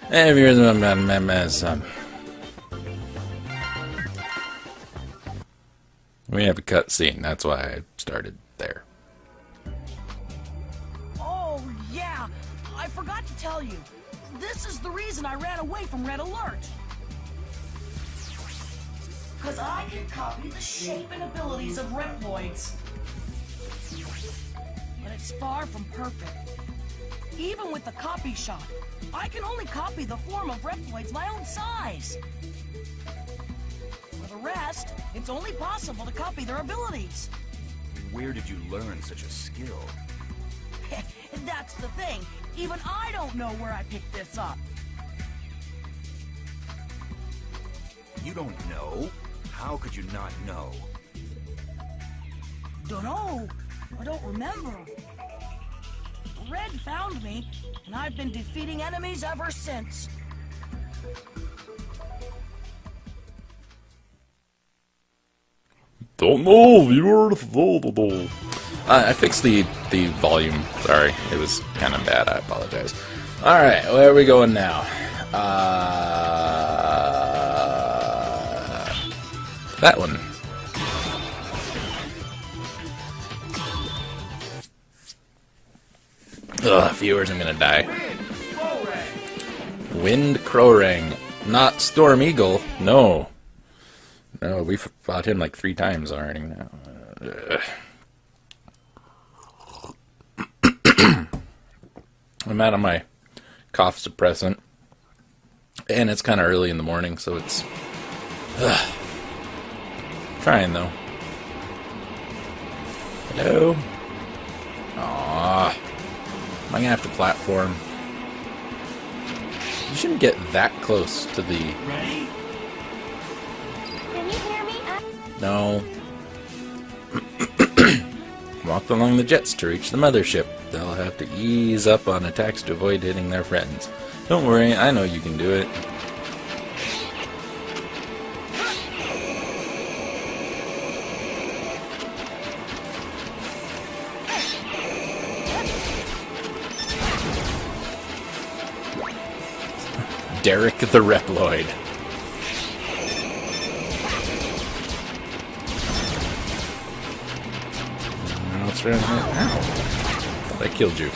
And if you're we have a cutscene. That's why I started there. Oh, yeah. I forgot to tell you. This is the reason I ran away from Red Alert. Because I can copy the shape and abilities of Reploids. But it's far from perfect. Even with the copy shot, I can only copy the form of Reploids my own size. For the rest, it's only possible to copy their abilities. Where did you learn such a skill? That's the thing. Even I don't know where I picked this up. You don't know? How could you not know? Dunno. I don't remember. Red found me, and I've been defeating enemies ever since. Don't know, viewer. I fixed the volume. Sorry, it was kind of bad. I apologize. All right, where are we going now? That one. Ugh, viewers, I'm gonna die. Wind Crowrang, not Storm Eagle. No. No, we've fought him like 3 times already now. I'm out of my cough suppressant. And it's kind of early in the morning, so it's... Trying, though. Hello? Aww. Am I gonna have to platform? You shouldn't get that close to the... Ready? Can you hear me? No. Walk along the jets to reach the mothership. They'll have to ease up on attacks to avoid hitting their friends. Don't worry, I know you can do it. Derek the Reploid. What's around here? Ow. Thought I killed you.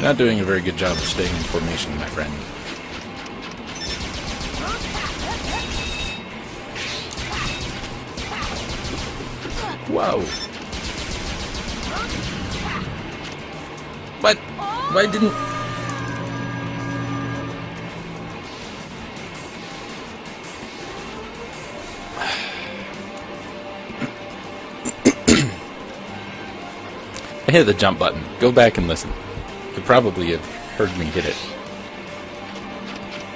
Not doing a very good job of staying in formation, my friend. Whoa. What? Why didn't... I hit the jump button. Go back and listen. You probably have heard me hit it.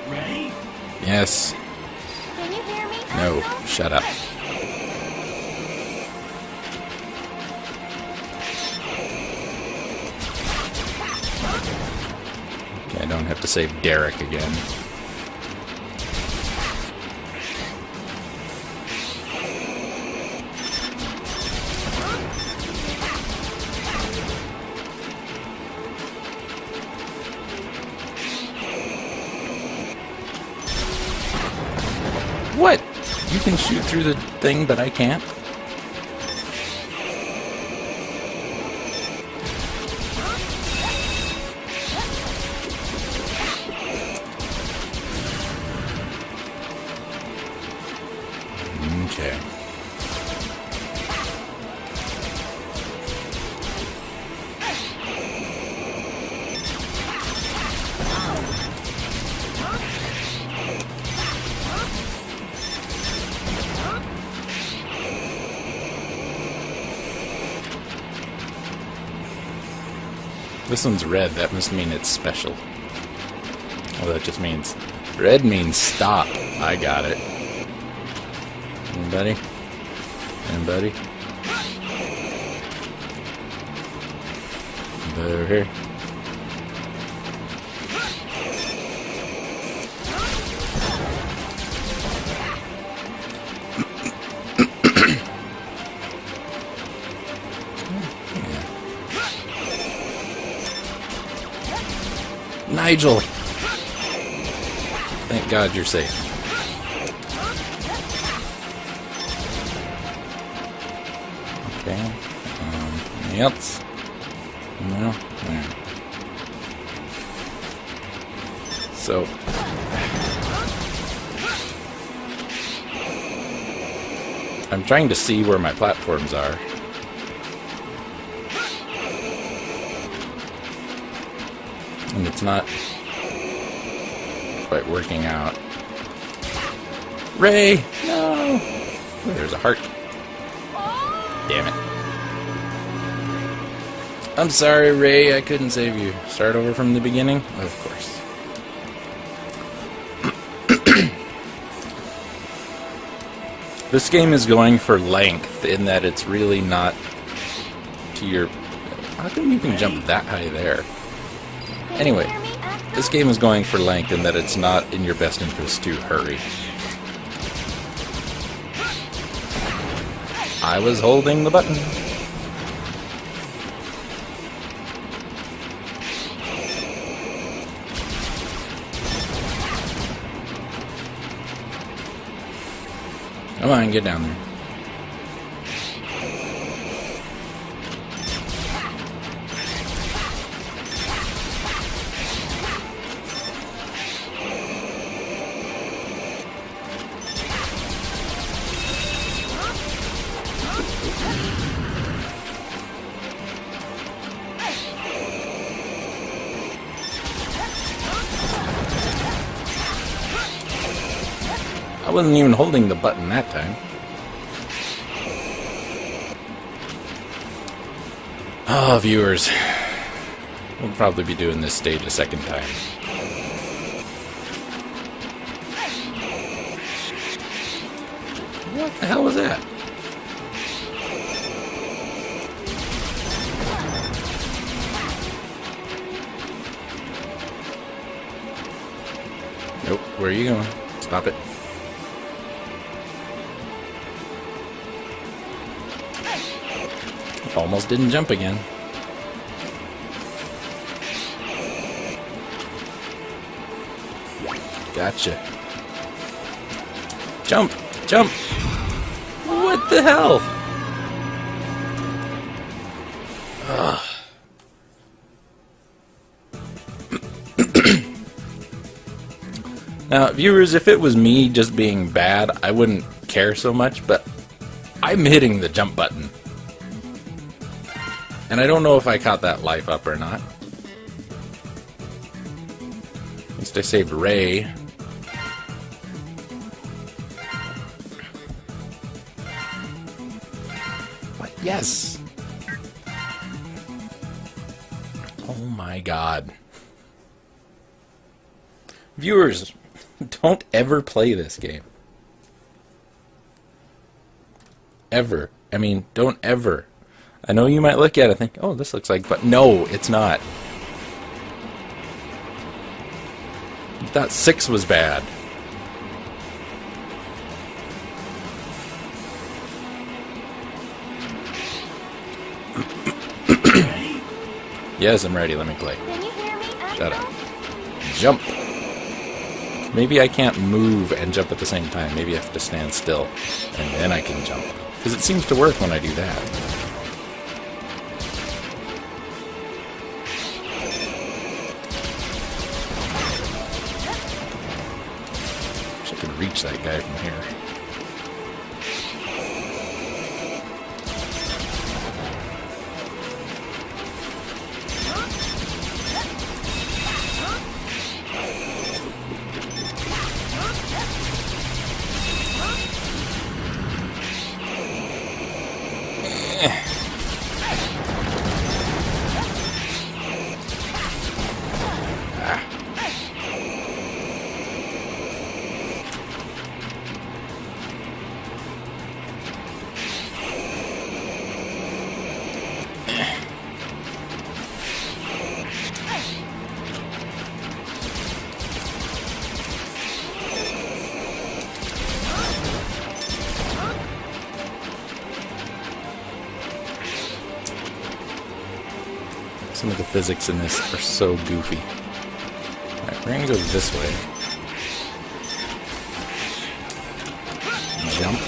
Ready? Yes. Can you hear me? No. Shut up. Okay, I don't have to save Derek again. What? You can shoot through the thing, but I can't? Okay. This one's red, that must mean it's special. Oh, that just means... Red means stop. I got it. Anybody? Anybody? Anybody over here? Nigel! Thank God you're safe. Okay. Anything else? No? Alright. So... I'm trying to see where my platforms are. And it's not quite working out. Ray! No! Oh, there's a heart. Damn it. I'm sorry, Ray, I couldn't save you. Start over from the beginning? Of course. This game is going for length in that it's really not to your... How come you can jump that high there? Anyway, this game is going for length in that it's not in your best interest to hurry. I was holding the button. Come on, get down there. I wasn't even holding the button that time. Oh, viewers. We'll probably be doing this stage a second time. What the hell was that? Nope, where are you going? Stop it. Almost didn't jump again. Gotcha. Jump! Jump! What the hell? Ugh. Now, viewers, if it was me just being bad, I wouldn't care so much, but I'm hitting the jump button. And I don't know if I caught that life up or not. At least I saved Ray. But yes! Oh my God. Viewers, don't ever play this game. Ever. I mean, don't ever. I know you might look at it and think, oh, this looks like fun. No, it's not. You thought 6 was bad. Yes, I'm ready. Let me play. Can you hear me? Shut up. Jump. Maybe I can't move and jump at the same time. Maybe I have to stand still, and then I can jump. Because it seems to work when I do that. Reach that guy from here. Some of the physics in this are so goofy. We're gonna go this way. Jump.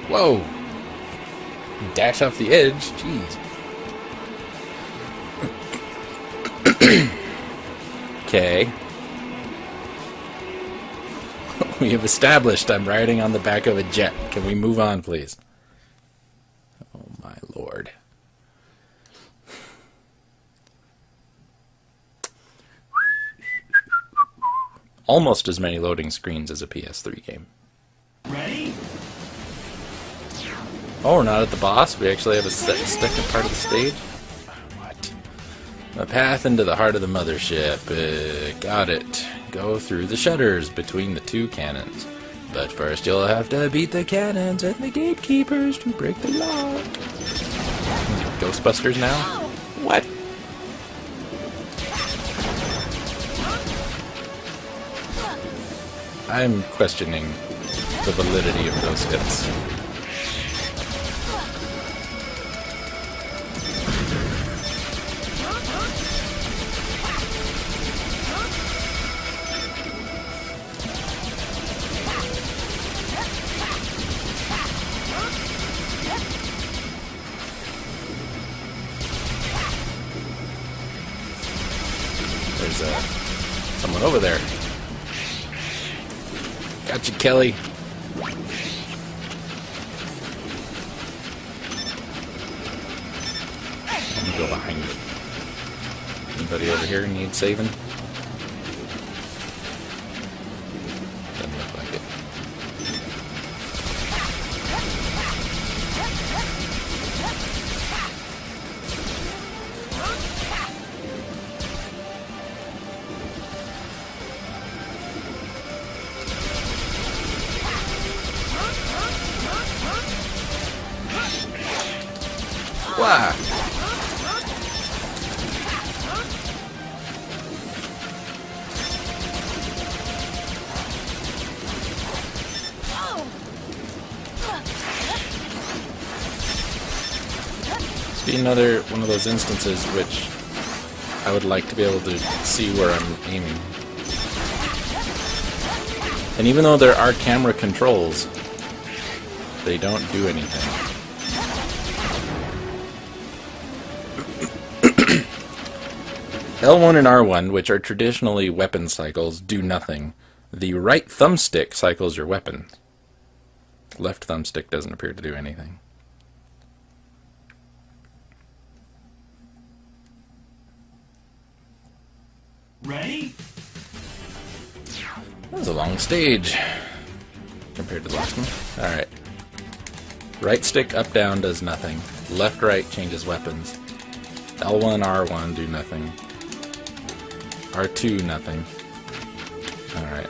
Whoa! Dash off the edge? Jeez. Okay. We have established I'm riding on the back of a jet. Can we move on, please? Oh my lord. Almost as many loading screens as a PS3 game. Ready? Oh, we're not at the boss? We actually have a second part of the stage? What? A path into the heart of the mothership. Got it. Go through the shutters between the two cannons. But first you'll have to beat the cannons and the gatekeepers to break the lock. Ghostbusters now? What? I'm questioning the validity of those hits. There's someone over there. Gotcha, Kelly. Let me go behind it. Anybody over here need saving? Doesn't look like it. Why? This be another one of those instances which I would like to be able to see where I'm aiming. And even though there are camera controls, they don't do anything. L1 and R1, which are traditionally weapon cycles, do nothing. The right thumbstick cycles your weapons. The left thumbstick doesn't appear to do anything. Ready? That was a long stage compared to the last one. Alright. Right stick up down does nothing. Left right changes weapons. L1 R1 do nothing. R2 nothing. Alright.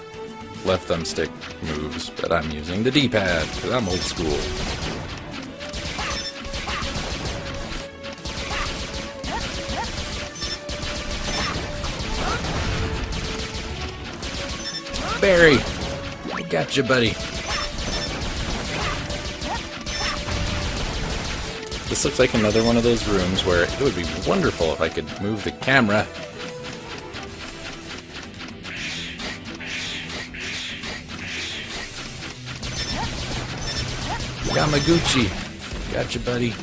Left thumbstick moves, but I'm using the D-pad because I'm old school. Barry! I got you, buddy. This looks like another one of those rooms where it would be wonderful if I could move the camera. Yamaguchi. Gotcha, buddy.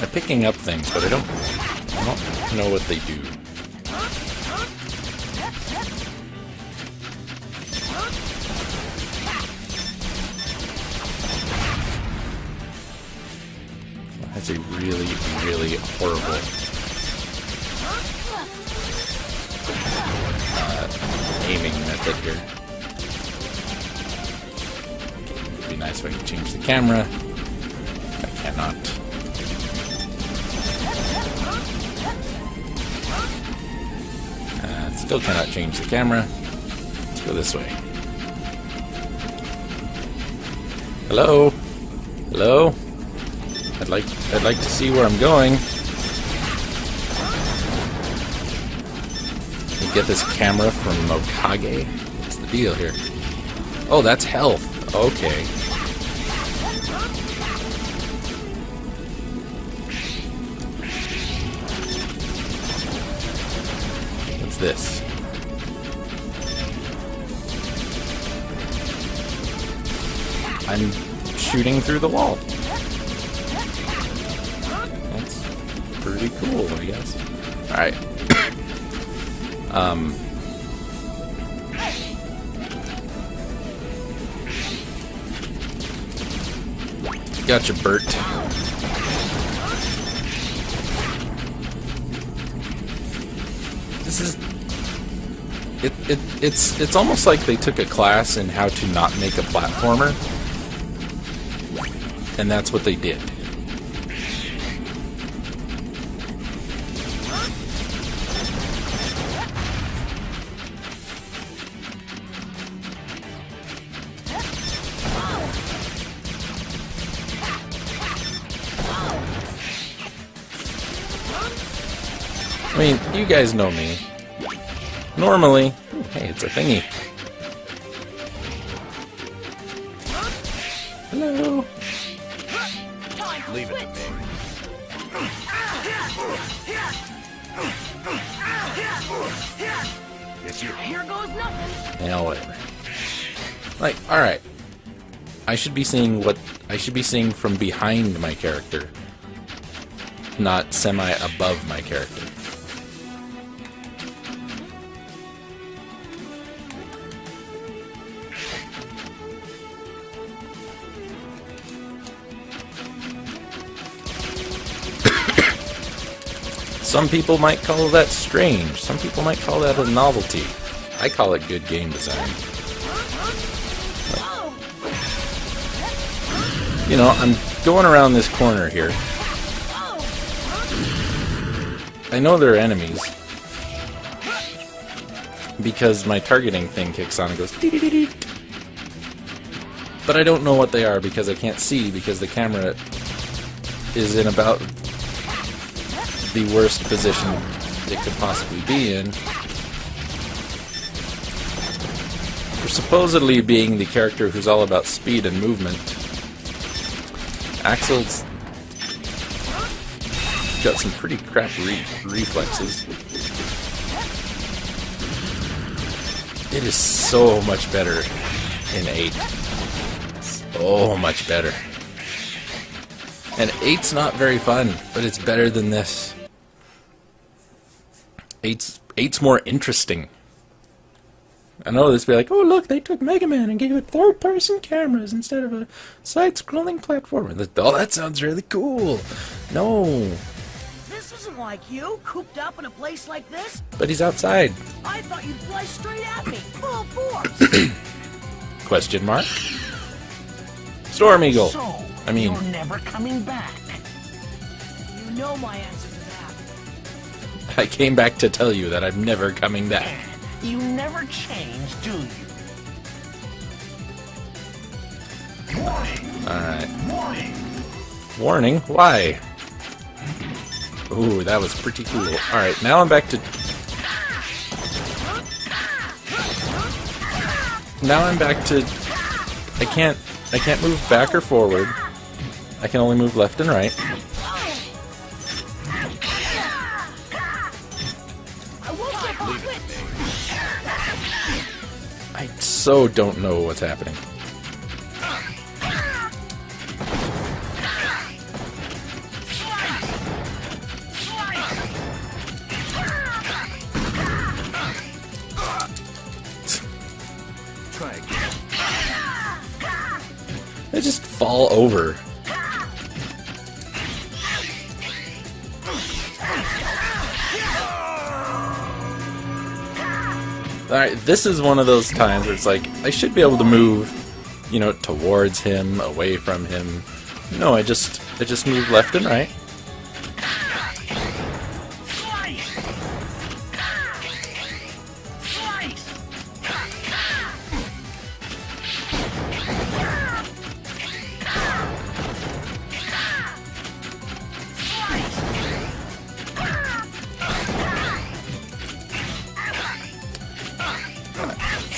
I'm picking up things, but I don't know what they do. That's a really, really horrible aiming method here. It'd be nice if I could change the camera. I cannot. Still cannot change the camera. Let's go this way. Hello? Hello? I'd like to see where I'm going. We get this camera from Okage. What's the deal here? Oh, that's health. Okay. What's this? I'm shooting through the wall. That's pretty cool, I guess. Alright. Gotcha, Bert. This is... It's almost like they took a class in how to not make a platformer. And that's what they did. I mean, you guys know me. Normally... Ooh, hey, it's a thingy. Hello. Leave it to me. It's you. Here goes nothing. Yeah, whatever. Like, alright. I should be seeing from behind my character, not semi-above my character. Some people might call that strange. Some people might call that a novelty. I call it good game design. You know, I'm going around this corner here. I know they're enemies because my targeting thing kicks on and goes dee-dee-dee-dee. But I don't know what they are because I can't see because the camera is in about the worst position it could possibly be in. For supposedly being the character who's all about speed and movement, Axel's got some pretty crappy reflexes. It is so much better in 8. So much better. And 8's not very fun, but it's better than this. 8's more interesting. I know this be like, oh look, they took Mega Man and gave it third-person cameras instead of a side-scrolling platformer. Oh, that sounds really cool. No. This isn't like you, cooped up in a place like this. But he's outside. I thought you'd fly straight at me, full force. Question mark? Storm Eagle. So, I mean, you're never coming back. You know my answer to that. I came back to tell you that I'm never coming back. You never change, do you? Warning! Alright. Warning! Warning? Why? Ooh, that was pretty cool. Alright, now I'm back to... Now I'm back to... I can't move back or forward. I can only move left and right. I so don't know what's happening. Try again. They just fall over. Alright, this is one of those times where it's like, I should be able to move, you know, towards him, away from him. No, I just move left and right.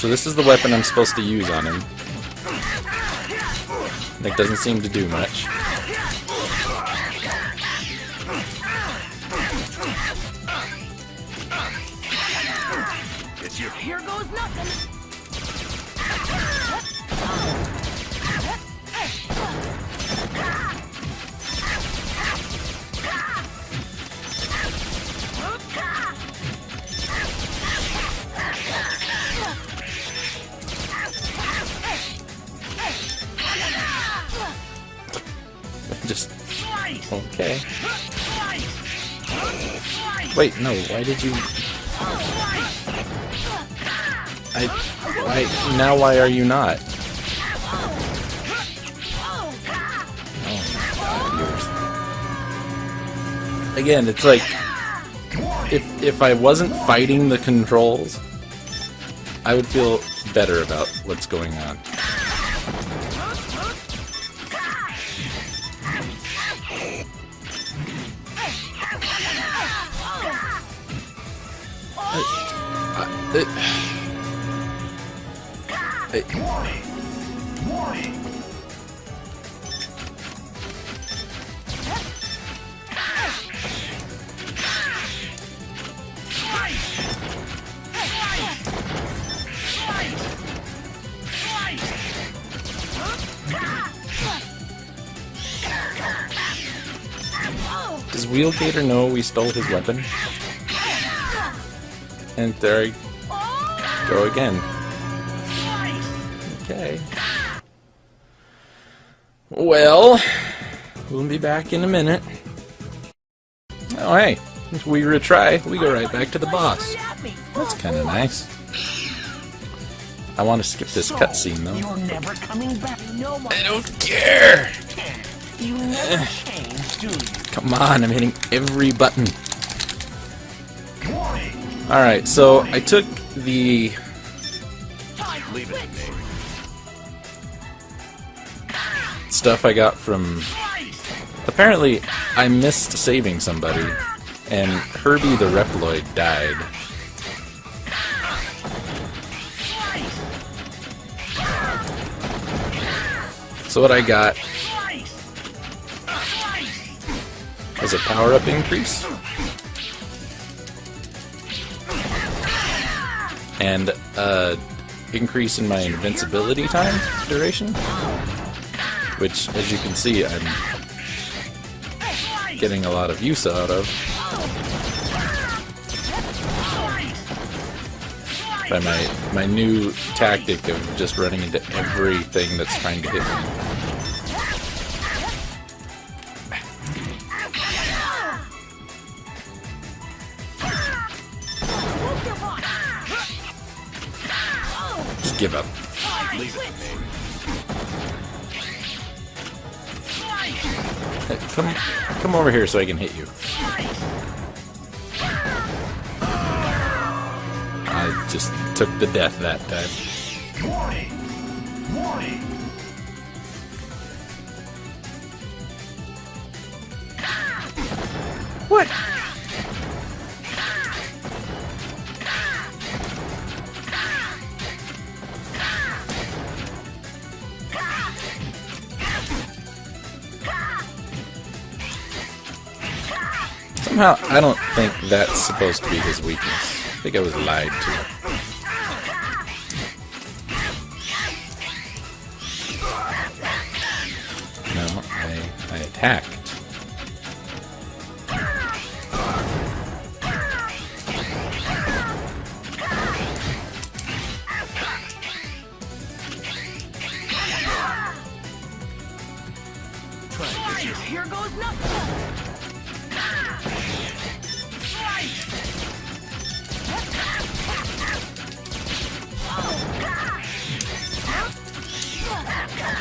So this is the weapon I'm supposed to use on him. It doesn't seem to do much. Here goes nothing. Just okay. Wait, no. Why did you? Why now? Why are you not? Oh, again, it's like if I wasn't fighting the controls, I would feel better about what's going on. Does Wheelgator know we stole his weapon? And there I go again. Okay. Well, we'll be back in a minute. Oh hey, if we retry, we go right back to the boss. That's kind of nice. I want to skip this cutscene though. You're never coming back. I don't care! You never change, do you? Come on, I'm hitting every button. Alright, so I took the... Leave it to me. stuff I got from... Apparently, I missed saving somebody, and Herbie the Reploid died. So what I got was a power-up increase, and increase in my invincibility time duration, which, as you can see, I'm getting a lot of use out of by my new tactic of just running into everything that's trying to hit me. Just give up. Leave it to me. Hey, come over here so I can hit you. I just took the death that time. Warning! Warning! What? Somehow, I don't think that's supposed to be his weakness. I think I was lied to. No, I attacked. Here goes nothing.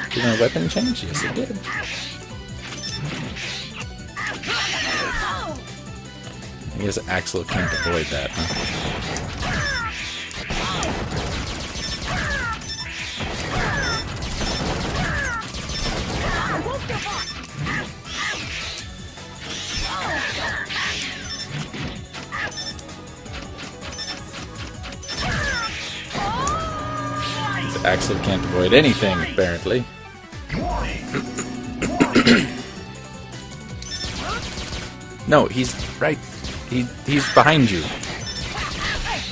Did my weapon change? Yes, it did. I guess Axel can't avoid that, huh? Axel can't avoid anything, apparently. No, he's right. He's behind you.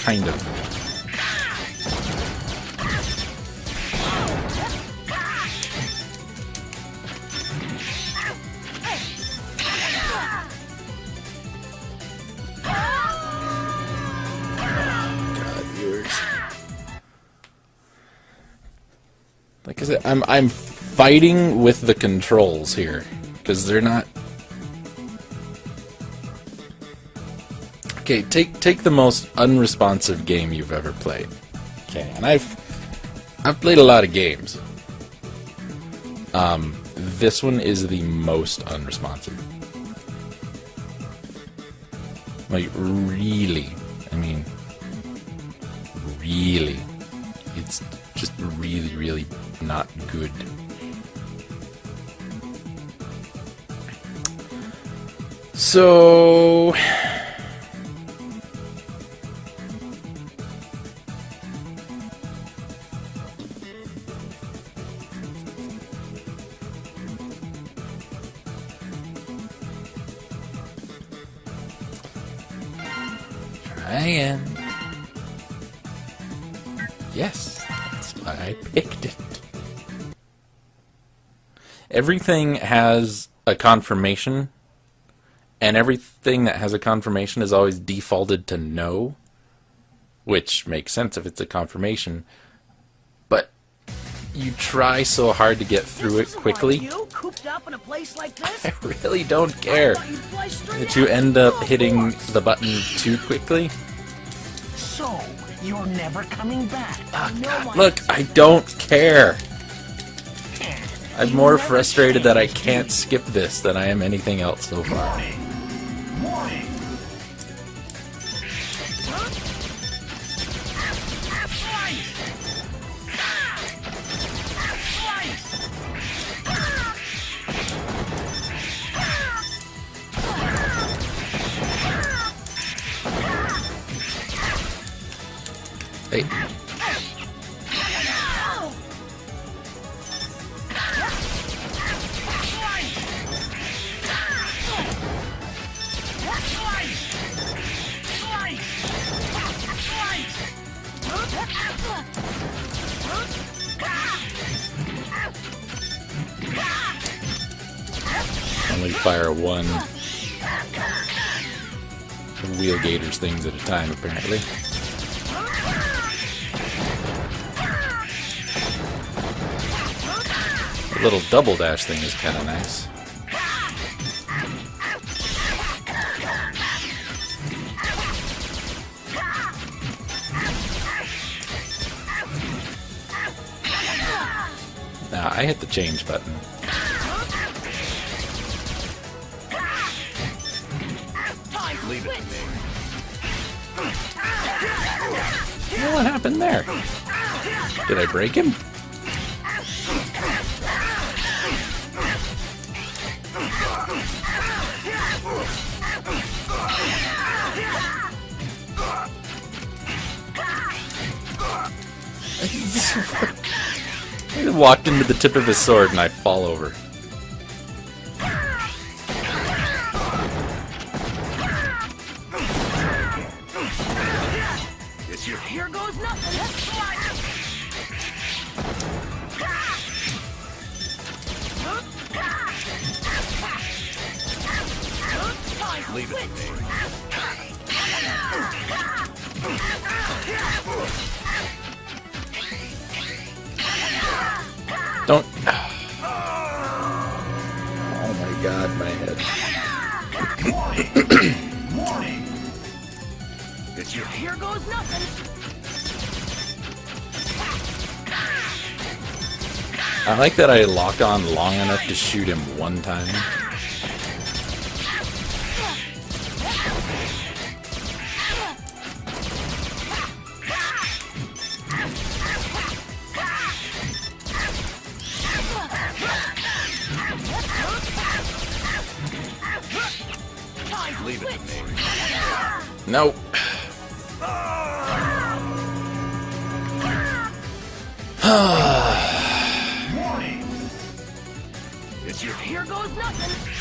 Kind of. Like I said, I'm fighting with the controls here because they're not. Okay, take the most unresponsive game you've ever played. Okay, and I've played a lot of games. This one is the most unresponsive. Like really, I mean, really, it's just really, really not good. So try again. Yes, that's why I picked it. Everything has a confirmation, and everything that has a confirmation is always defaulted to no, which makes sense if it's a confirmation. But you try so hard to get through it quickly. You cooped up in a place like this? I really don't care that you end up hitting the button too quickly. So, you're never coming back. Oh, God, look, I don't care. I'm more frustrated that I can't skip this than I am anything else so far. Warning! Hey. Only fire one wheel gators things at a time, apparently. The little double dash thing is kind of nice. Nah, I hit the change button. Leave it to me. What happened there? Did I break him? I walked into the tip of his sword and I fall over. Here goes nothing. Let's slide. Leave it to me. Don't. Oh my God, my head. Warning! It's your Here goes nothing. I like that I lock on long enough to shoot him one time. leave it to me. Nope. Warning! It's your Here goes nothing.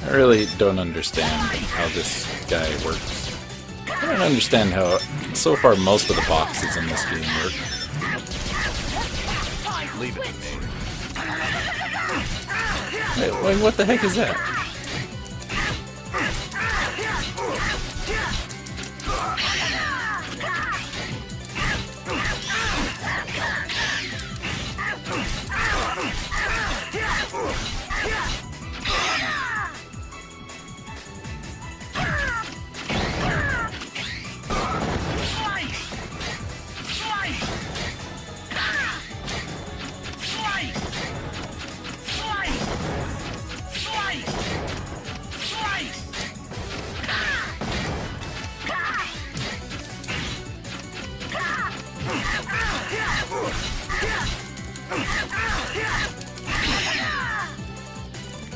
I really don't understand how this guy works. I don't understand how, so far, most of the boxes in this game work. leave it to me. Wait, what the heck is that?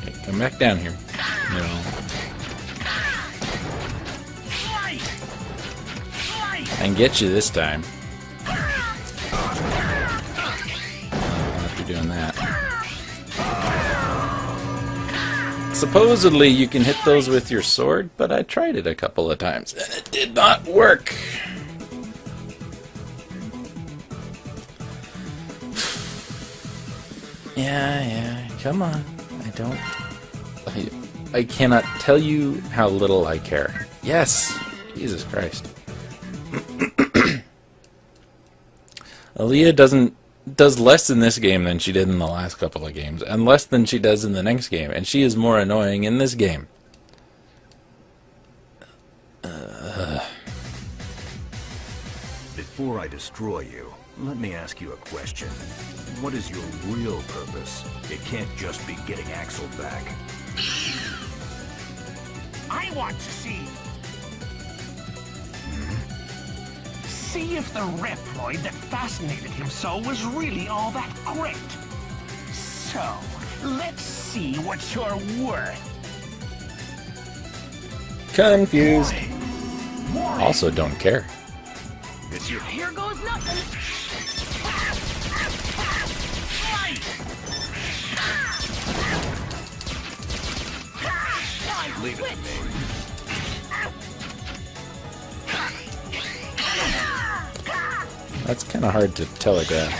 Okay, come back down here. No. I can get you this time. After doing that. Supposedly you can hit those with your sword, but I tried it a couple of times and it did not work. Yeah, come on. I cannot tell you how little I care. Yes! Jesus Christ. Aaliyah does less in this game than she did in the last couple of games, and less than she does in the next game, and she is more annoying in this game. Before I destroy you, let me ask you a question. What is your real purpose? It can't just be getting Axel back. I want to see. See if the Reploid that fascinated him so was really all that great. So, let's see what you're worth. Confused. Warning. Also don't care. It's your Here goes nothing. leave it to me. That's kind of hard to telegraph.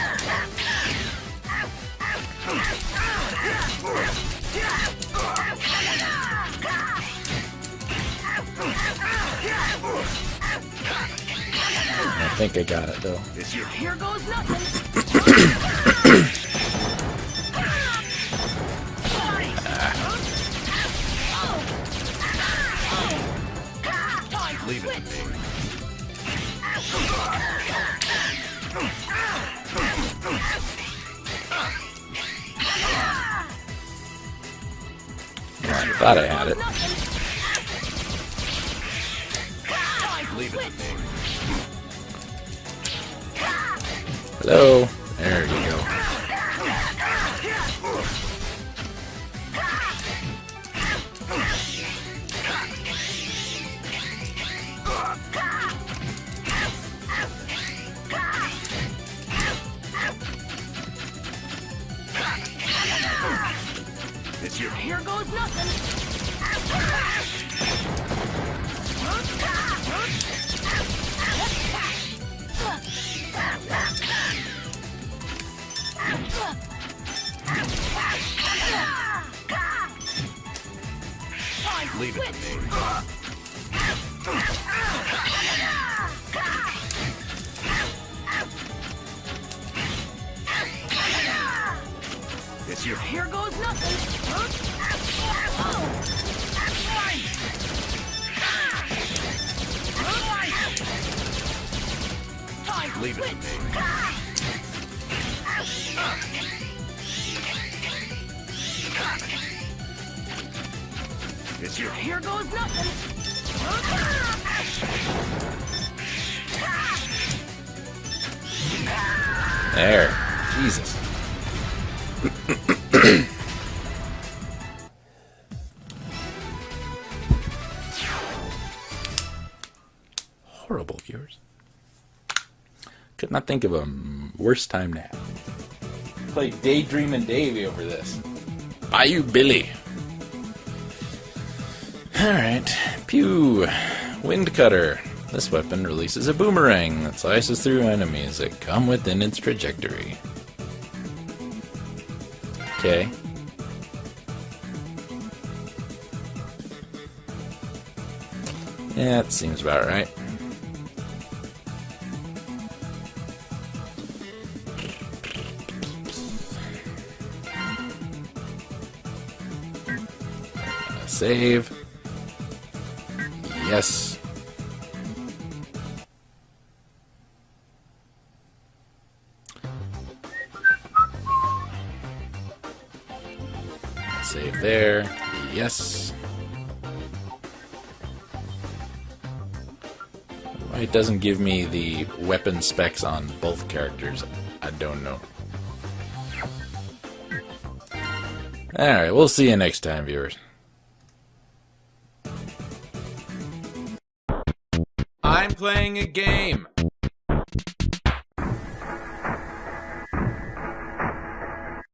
I think I got it though. It's your Here goes nothing. leave it to me. I thought I had it. Leave it to me. Hello. There you go. It's your Here goes nothing. leave it to me. It's It's your Here goes nothing. Leave it to me. It's your Here goes nothing. There. Jesus. Horrible viewers. Could not think of a worse time to have. Play Daydreamin' Davy over this. Bayou Billy. Alright. Pew. Wind Cutter. This weapon releases a boomerang that slices through enemies that come within its trajectory. Okay. Yeah, that seems about right. Save. Yes. Save there. Yes. Why it doesn't give me the weapon specs on both characters, I don't know. Alright, we'll see you next time, viewers. I'm playing a game.